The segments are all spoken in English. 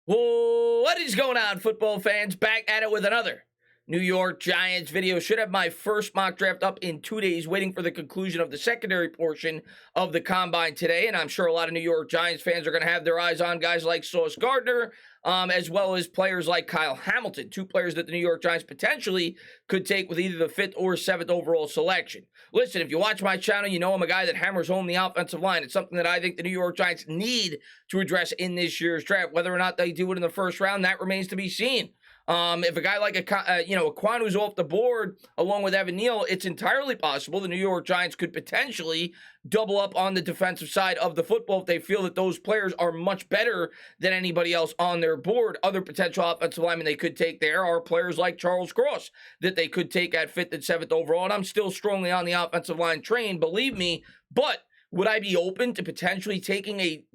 What is going on, football fans? Back at it with another New York Giants video. Should have my first mock draft up in 2 days, waiting for the conclusion of the secondary portion of the combine today. And I'm sure a lot of New York Giants fans are going to have their eyes on guys like Sauce Gardner, as well as players like Kyle Hamilton, two players that the New York Giants potentially could take with either the 5th or 7th overall selection. Listen, if you watch my channel, you know I'm a guy that hammers home the offensive line. It's something that I think the New York Giants need to address in this year's draft. Whether or not they do it in the first round, that remains to be seen. If a guy like a Kvon who's off the board along with Evan Neal, it's entirely possible the New York Giants could potentially double up on the defensive side of the football if they feel that those players are much better than anybody else on their board. Other potential offensive linemen they could take there are players like Charles Cross that they could take at 5th and 7th overall. And I'm still strongly on the offensive line train, believe me, but would I be open to potentially taking a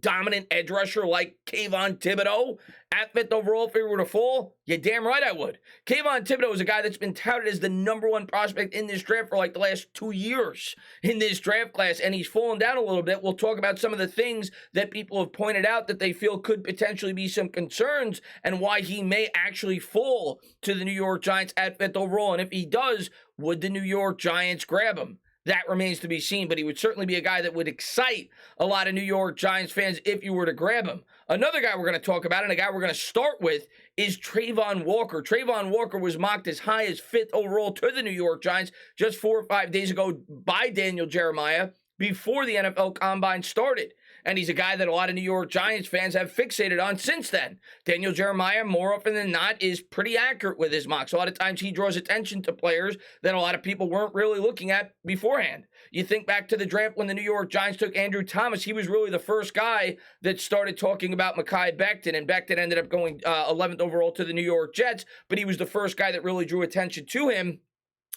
dominant edge rusher like Kayvon Thibodeau at 5th overall if he were to fall? Yeah, damn right I would. Kayvon Thibodeau is a guy that's been touted as the #1 prospect in this draft for like the last 2 years in this draft class, and he's fallen down a little bit. We'll talk about some of the things that people have pointed out that they feel could potentially be some concerns and why he may actually fall to the New York Giants at 5th overall. And if he does, would the New York Giants grab him? That remains to be seen, but he would certainly be a guy that would excite a lot of New York Giants fans if you were to grab him. Another guy we're going to talk about, and a guy we're going to start with, is Trayvon Walker. Trayvon Walker was mocked as high as 5th overall to the New York Giants just 4 or 5 days ago by Daniel Jeremiah before the NFL Combine started. And he's a guy that a lot of New York Giants fans have fixated on since then. Daniel Jeremiah, more often than not, is pretty accurate with his mocks. A lot of times he draws attention to players that a lot of people weren't really looking at beforehand. You think back to the draft when the New York Giants took Andrew Thomas. He was really the first guy that started talking about Mekhi Becton, and Becton ended up going 11th overall to the New York Jets, but he was the first guy that really drew attention to him.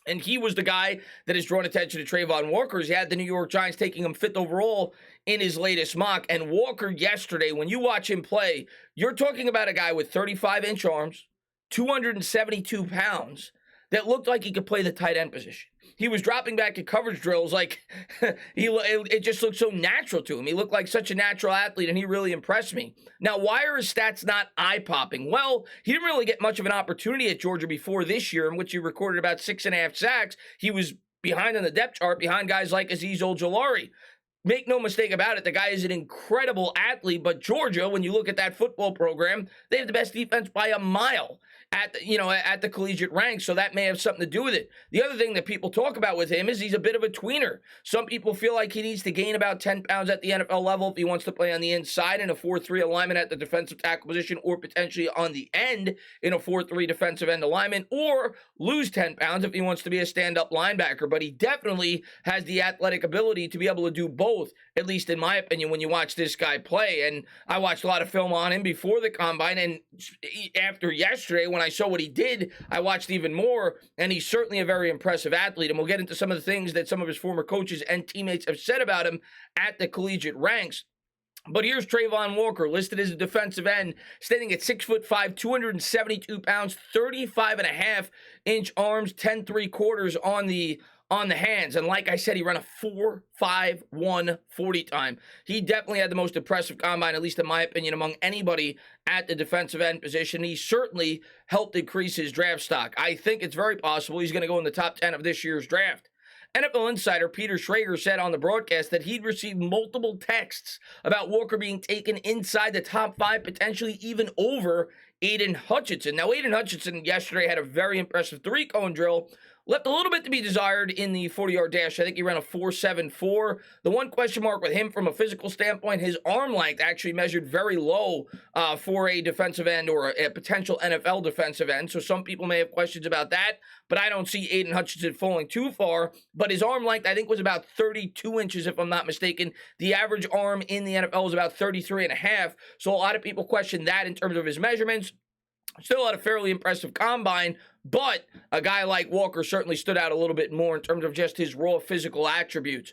And he was the guy that has drawn attention to Travon Walker. He had the New York Giants taking him 5th overall in his latest mock. And Walker yesterday, when you watch him play, you're talking about a guy with 35-inch arms, 272 pounds, that looked like he could play the tight end position. He was dropping back at coverage drills like it just looked so natural to him. He looked like such a natural athlete, and he really impressed me. Now, why are his stats not eye-popping? Well, he didn't really get much of an opportunity at Georgia before this year, in which he recorded about 6.5 sacks. He was behind on the depth chart, behind guys like Azeez Ojulari. Make no mistake about it, the guy is an incredible athlete, but Georgia, when you look at that football program, they have the best defense by a mile at the collegiate ranks, so that may have something to do with it. The other thing that people talk about with him is he's a bit of a tweener. Some people feel like he needs to gain about 10 pounds at the NFL level if he wants to play on the inside in a 4-3 alignment at the defensive tackle position, or potentially on the end in a 4-3 defensive end alignment, or lose 10 pounds if he wants to be a stand-up linebacker. But he definitely has the athletic ability to be able to do both, at least in my opinion, when you watch this guy play. And I watched a lot of film on him before the Combine, and after yesterday, when I saw what he did, I watched even more, and he's certainly a very impressive athlete. And we'll get into some of the things that some of his former coaches and teammates have said about him at the collegiate ranks. But here's Trayvon Walker, listed as a defensive end, standing at 6'5", 272 pounds, 35.5-inch arms, 10.75 on the hands. And like I said, he ran a 4.51 40 time. He definitely had the most impressive combine, at least in my opinion, among anybody at the defensive end position. He certainly helped increase his draft stock. I think it's very possible he's going to go in the top 10 of this year's draft. NFL insider Peter Schrager said on the broadcast that he'd received multiple texts about Walker being taken inside the top 5, potentially even over Aiden Hutchinson. Now, Aiden Hutchinson yesterday had a very impressive 3-cone drill, left a little bit to be desired in the 40-yard dash. I think he ran a 4.74. The one question mark with him from a physical standpoint, his arm length actually measured very low for a defensive end or a potential NFL defensive end. So some people may have questions about that, but I don't see Aiden Hutchinson falling too far. But his arm length, I think, was about 32 inches, if I'm not mistaken. The average arm in the NFL is about 33.5. So a lot of people question that in terms of his measurements. Still had a fairly impressive combine, but a guy like Walker certainly stood out a little bit more in terms of just his raw physical attributes.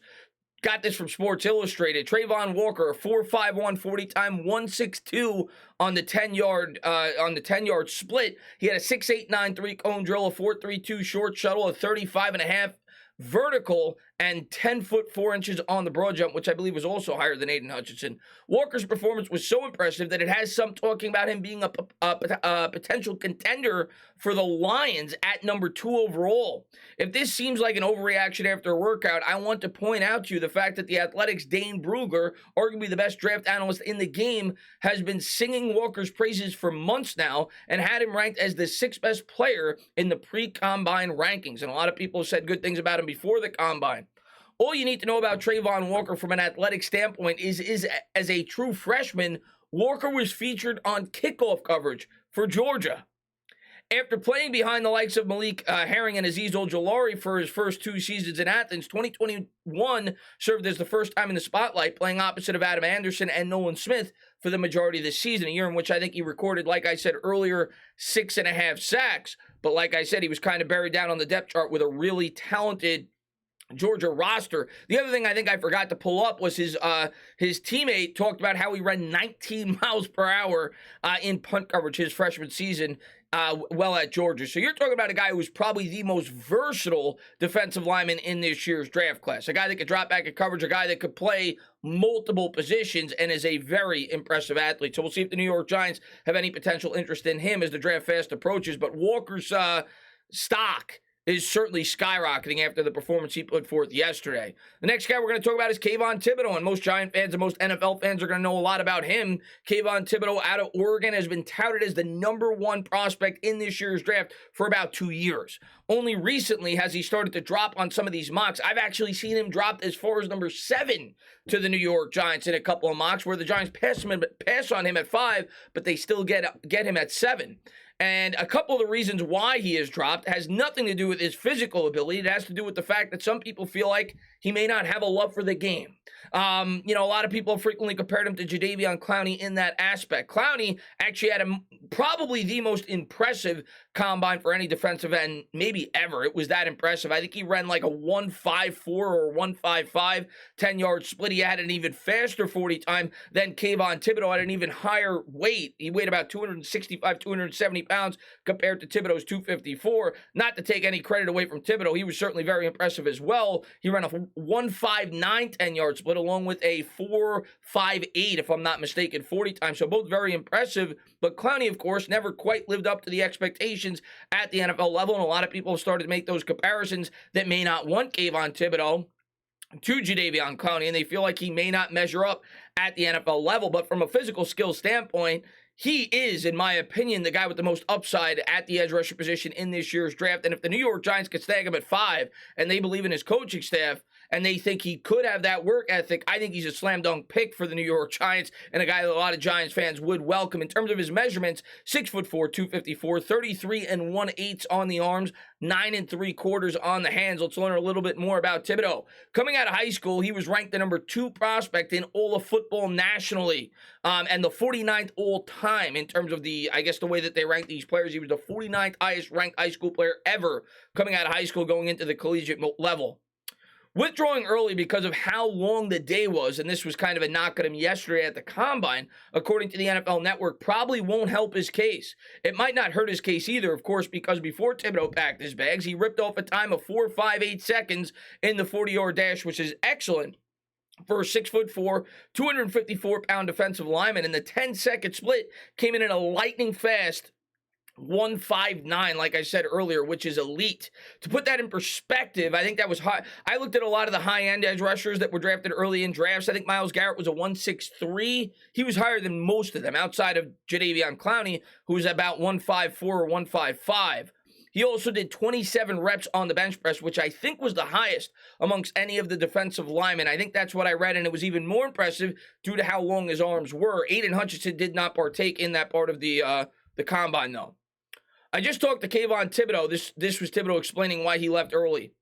Got this from Sports Illustrated. Trayvon Walker, a 4.51 40 time, 1.62 on the 10-yard split. He had a 6.89 3-cone drill, a 4.32 short shuttle, a 35.5 vertical, and 10 foot 4 inches on the broad jump, which I believe was also higher than Aiden Hutchinson. Walker's performance was so impressive that it has some talking about him being a potential contender for the Lions at number 2 overall. If this seems like an overreaction after a workout, I want to point out to you the fact that the Athletic's Dane Brugler, arguably the best draft analyst in the game, has been singing Walker's praises for months now and had him ranked as the 6th best player in the pre-combine rankings. And a lot of people said good things about him before the combine. All you need to know about Trayvon Walker from an athletic standpoint is as a true freshman, Walker was featured on kickoff coverage for Georgia. After playing behind the likes of Malik Herring and Azeez Ojulari for his first 2 seasons in Athens, 2021 served as the first time in the spotlight, playing opposite of Adam Anderson and Nolan Smith for the majority of the season, a year in which I think he recorded, like I said earlier, 6.5 sacks. But like I said, he was kind of buried down on the depth chart with a really talented Georgia roster. The other thing I think I forgot to pull up was his teammate talked about how he ran 19 miles per hour in punt coverage his freshman season well at Georgia. So you're talking about a guy who was probably the most versatile defensive lineman in this year's draft class. A guy that could drop back at coverage, a guy that could play multiple positions and is a very impressive athlete. So we'll see if the New York Giants have any potential interest in him as the draft fast approaches. But Walker's stock is certainly skyrocketing after the performance he put forth yesterday. The next guy we're going to talk about is Kayvon Thibodeaux, and most Giant fans and most NFL fans are going to know a lot about him. Kayvon Thibodeaux out of Oregon has been touted as the number 1 prospect in this year's draft for about 2 years. Only recently has he started to drop on some of these mocks. I've actually seen him drop as far as number 7 to the New York Giants in a couple of mocks where the Giants pass on him at 5, but they still get him at 7. And a couple of the reasons why he is dropped has nothing to do with his physical ability. It has to do with the fact that some people feel like he may not have a love for the game. A lot of people have frequently compared him to Jadeveon Clowney in that aspect. Clowney actually had probably the most impressive combine for any defensive end, maybe ever. It was that impressive. I think he ran like a 1.54 or 1.55 10-yard split. He had an even faster 40 time than Kayvon Thibodeaux at an even higher weight. He weighed about 265, 270 pounds compared to Thibodeau's 254. Not to take any credit away from Thibodeaux, he was certainly very impressive as well. He ran a 1.59 10-yard split along with a 4.58, if I'm not mistaken, 40 times. So both very impressive. But Clowney, of course, never quite lived up to the expectations at the NFL level, and a lot of people have started to make those comparisons that may not want Kayvon Thibodeaux to Jadeveon Clowney, and they feel like he may not measure up at the NFL level. But from a physical skill standpoint, he is, in my opinion, the guy with the most upside at the edge rusher position in this year's draft. And if the New York Giants could snag him at 5, and they believe in his coaching staff, and they think he could have that work ethic, I think he's a slam dunk pick for the New York Giants and a guy that a lot of Giants fans would welcome. In terms of his measurements, 6'4", 254, 33 1/8 on the arms, 9 3/4 on the hands. Let's learn a little bit more about Thibodeaux. Coming out of high school, he was ranked the number 2 prospect in all of football nationally, and the 49th all-time in terms of the way that they rank these players. He was the 49th highest ranked high school player ever coming out of high school going into the collegiate level. Withdrawing early because of how long the day was, and this was kind of a knock at him yesterday at the Combine, according to the NFL Network, probably won't help his case. It might not hurt his case either, of course, because before Thibodeaux packed his bags, he ripped off a time of 4.58 seconds in the 40-yard dash, which is excellent for a 6'4", 254-pound defensive lineman, and the 10-second split came in at a lightning fast 1.59, like I said earlier, which is elite. To put that in perspective, I think that was high. I looked at a lot of the high-end edge rushers that were drafted early in drafts. I think Myles Garrett was a 1.63. He was higher than most of them, outside of Jadeveon Clowney, who was about 1.54 or 1.55. He also did 27 reps on the bench press, which I think was the highest amongst any of the defensive linemen. I think that's what I read, and it was even more impressive due to how long his arms were. Aiden Hutchinson did not partake in that part of the Combine, though. I just talked to Kayvon Thibodeaux. This was Thibodeaux explaining why he left early.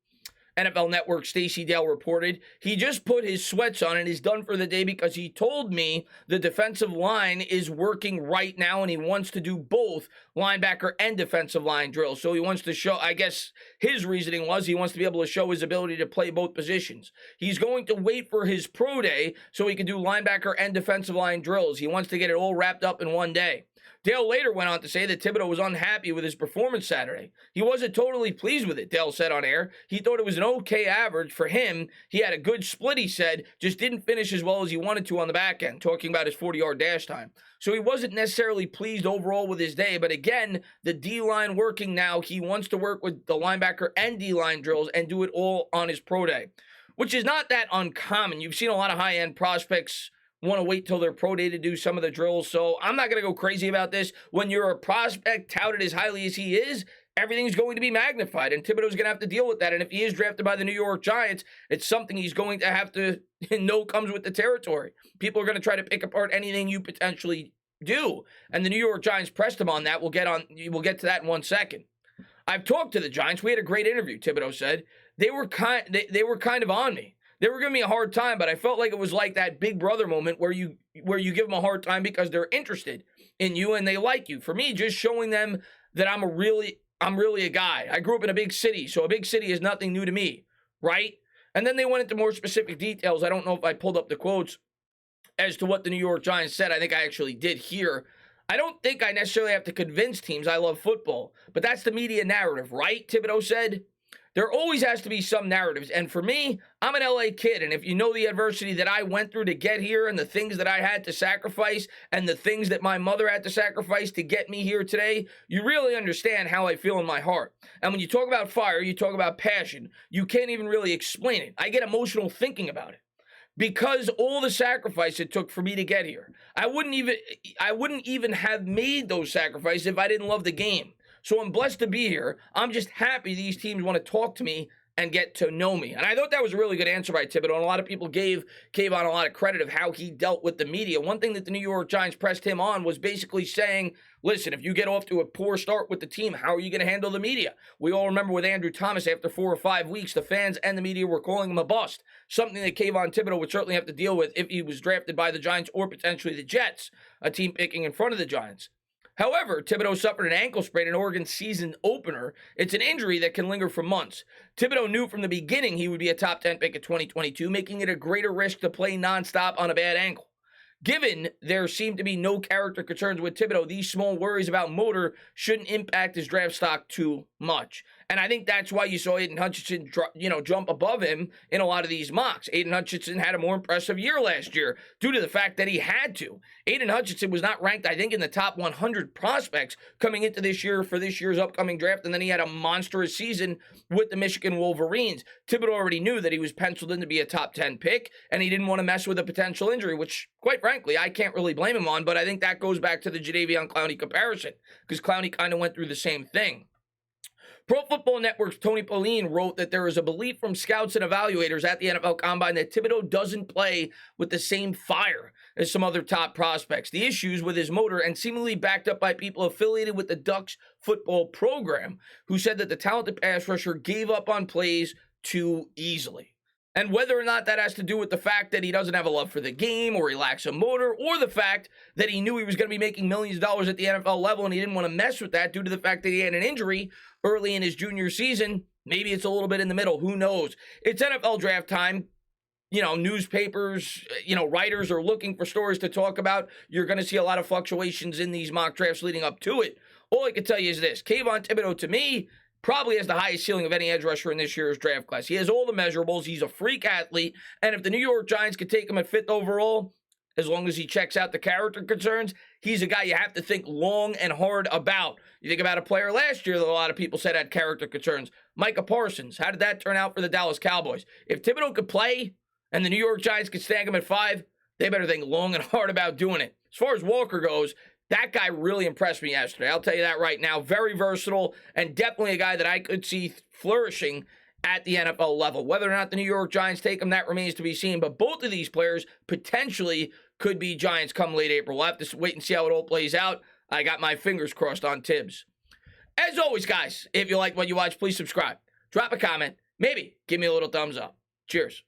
NFL Network Stacey Dale reported, he just put his sweats on and is done for the day because he told me the defensive line is working right now and he wants to do both linebacker and defensive line drills. So he wants to show, I guess his reasoning was he wants to be able to show his ability to play both positions. He's going to wait for his pro day so he can do linebacker and defensive line drills. He wants to get it all wrapped up in one day. Dale later went on to say that Thibodeau was unhappy with his performance Saturday. He wasn't totally pleased with it, Dale said on air. He thought it was an okay average for him. He had a good split, he said, just didn't finish as well as he wanted to on the back end, talking about his 40-yard dash time. So he wasn't necessarily pleased overall with his day, but again, the D-line working now, he wants to work with the linebacker and D-line drills and do it all on his pro day, which is not that uncommon. You've seen a lot of high-end prospects want to wait till their pro day to do some of the drills. So I'm not going to go crazy about this. When you're a prospect touted as highly as he is, everything's going to be magnified, and Thibodeau's going to have to deal with that. And if he is drafted by the New York Giants, it's something he's going to have to know comes with the territory. People are going to try to pick apart anything you potentially do, and the New York Giants pressed him on that. We'll get to that in 1 second. I've talked to the Giants. We had a great interview, Thibodeau said. They were kind of on me. They were giving me a hard time, but I felt like it was like that big brother moment where you give them a hard time because they're interested in you and they like you. For me, just showing them that I'm really a guy. I grew up in a big city, so a big city is nothing new to me, right? And then they went into more specific details. I don't know if I pulled up the quotes as to what the New York Giants said. I think I actually did here. I don't think I necessarily have to convince teams I love football, but that's the media narrative, right? Thibodeau said. There always has to be some narratives, and for me, I'm an LA kid, and if you know the adversity that I went through to get here and the things that I had to sacrifice and the things that my mother had to sacrifice to get me here today, you really understand how I feel in my heart. And when you talk about fire, you talk about passion, you can't even really explain it. I get emotional thinking about it because all the sacrifice it took for me to get here. I wouldn't even have made those sacrifices if I didn't love the game. So I'm blessed to be here. I'm just happy these teams want to talk to me and get to know me. And I thought that was a really good answer by Thibodeau. And a lot of people gave Kayvon a lot of credit of how he dealt with the media. One thing that the New York Giants pressed him on was basically saying, listen, if you get off to a poor start with the team, how are you going to handle the media? We all remember with Andrew Thomas, after 4 or 5 weeks, the fans and the media were calling him a bust. Something that Kayvon Thibodeau would certainly have to deal with if he was drafted by the Giants or potentially the Jets, a team picking in front of the Giants. However, Thibodeau suffered an ankle sprain in Oregon's season opener. It's an injury that can linger for months. Thibodeau knew from the beginning he would be a top 10 pick in 2022, making it a greater risk to play nonstop on a bad ankle. Given there seemed to be no character concerns with Thibodeau, these small worries about motor shouldn't impact his draft stock too much. And I think that's why you saw Aiden Hutchinson, jump above him in a lot of these mocks. Aiden Hutchinson had a more impressive year last year due to the fact that he had to. Aiden Hutchinson was not ranked, I think, in the top 100 prospects coming into this year for this year's upcoming draft, and then he had a monstrous season with the Michigan Wolverines. Thibodeau already knew that he was penciled in to be a top 10 pick, and he didn't want to mess with a potential injury, which, quite frankly, I can't really blame him on, but I think that goes back to the Jadeveon Clowney comparison, because Clowney kind of went through the same thing. Pro Football Network's Tony Pauline wrote that there is a belief from scouts and evaluators at the NFL Combine that Thibodeau doesn't play with the same fire as some other top prospects. The issues with his motor, and seemingly backed up by people affiliated with the Ducks football program, who said that the talented pass rusher gave up on plays too easily. And whether or not that has to do with the fact that he doesn't have a love for the game or he lacks a motor, or the fact that he knew he was going to be making millions of dollars at the NFL level and he didn't want to mess with that due to the fact that he had an injury early in his junior season, maybe it's a little bit in the middle. Who knows? It's NFL draft time. Newspapers, writers are looking for stories to talk about. You're going to see a lot of fluctuations in these mock drafts leading up to it. All I can tell you is this. Kayvon Thibodeau, to me, probably has the highest ceiling of any edge rusher in this year's draft class. He has all the measurables. He's a freak athlete. And if the New York Giants could take him at 5th overall, as long as he checks out the character concerns, he's a guy you have to think long and hard about. You think about a player last year that a lot of people said had character concerns. Micah Parsons. How did that turn out for the Dallas Cowboys? If Thibodeau could play and the New York Giants could snag him at 5, they better think long and hard about doing it. As far as Walker goes, that guy really impressed me yesterday. I'll tell you that right now. Very versatile and definitely a guy that I could see flourishing at the NFL level. Whether or not the New York Giants take him, that remains to be seen. But both of these players potentially could be Giants come late April. We'll have to wait and see how it all plays out. I got my fingers crossed on Tibbs. As always, guys, if you like what you watch, please subscribe. Drop a comment. Maybe give me a little thumbs up. Cheers.